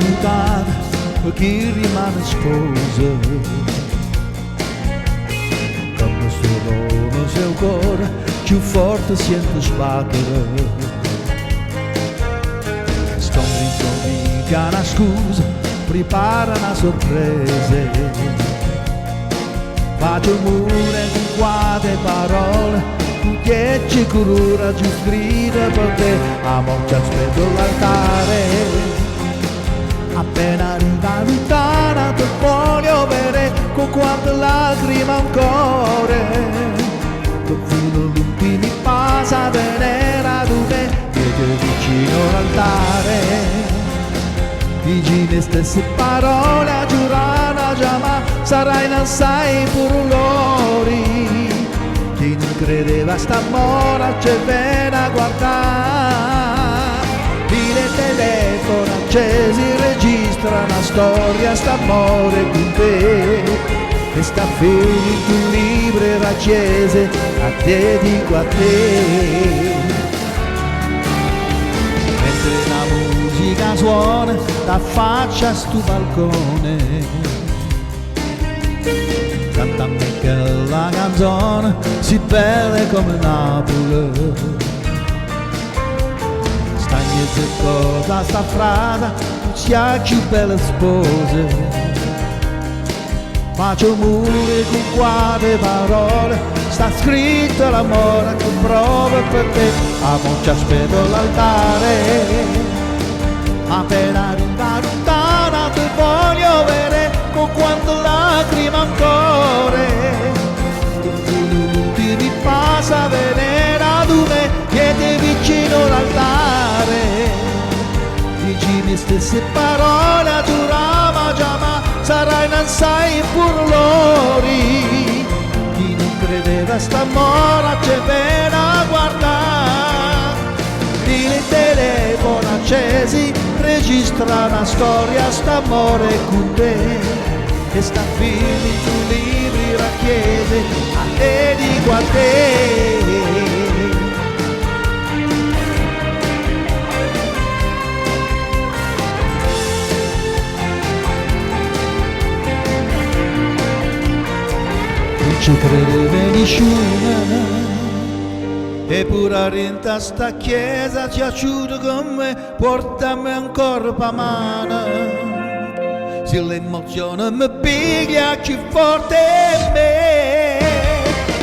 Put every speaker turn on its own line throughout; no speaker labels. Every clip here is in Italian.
aiutare chi rimane sposo. Quando sono seu cuore più forte sente sbattere. Sto mica una scusa, prepara una sorpresa. Faccio mure con quante parole, tu dieci curura ci scrive per te, amor ci aspetto all'altare. Appena arriva lontana ti voglio vedere con quante lacrime ancora. Tu fino all'ultimo passa venera tu me, che vicino all'altare. Dici le stesse parole a giurare già, ma sarai non sai pure lori. Chi non credeva sta mora c'è bene a guardare. Il telefono accesi registra una storia st'amore con te. E sta finito un libro accese a dedico a te. Mentre la musica suona da faccia stu balcone, cantami che la canzone si bella come Napoli. Stagnezza cosa sta frada, si ha più belle spose. Faccio mure con quante parole, sta scritto l'amore che provo per te. Amor ci aspetto all'altare. Appena arriva lontana ti voglio vedere con quante lacrime ancora. Tutti mi passa a vedere ad me che ti vicino all'altare. Dici le stesse parole a giurava già, ma sarai non sai pur lori. Chi non credeva sta mora c'è bene a guardare. Il telefono accesi registra una storia st'amore con te. E sta finito libri racchiese a te dico a te. Non ci credeva nessuno, eppure a rinta sta chiesa ci aiuta con me, portami ancora per mano. Se l'emozione mi piglia più forte me,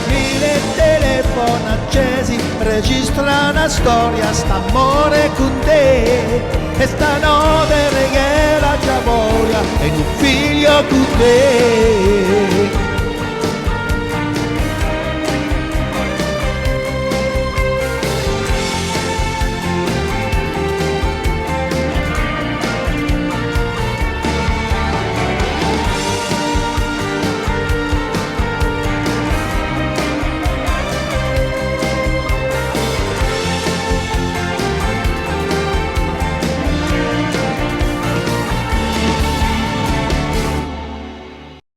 il telefono accesi registra una storia st'amore con te. E stanotte regala già voglia e un figlio con te.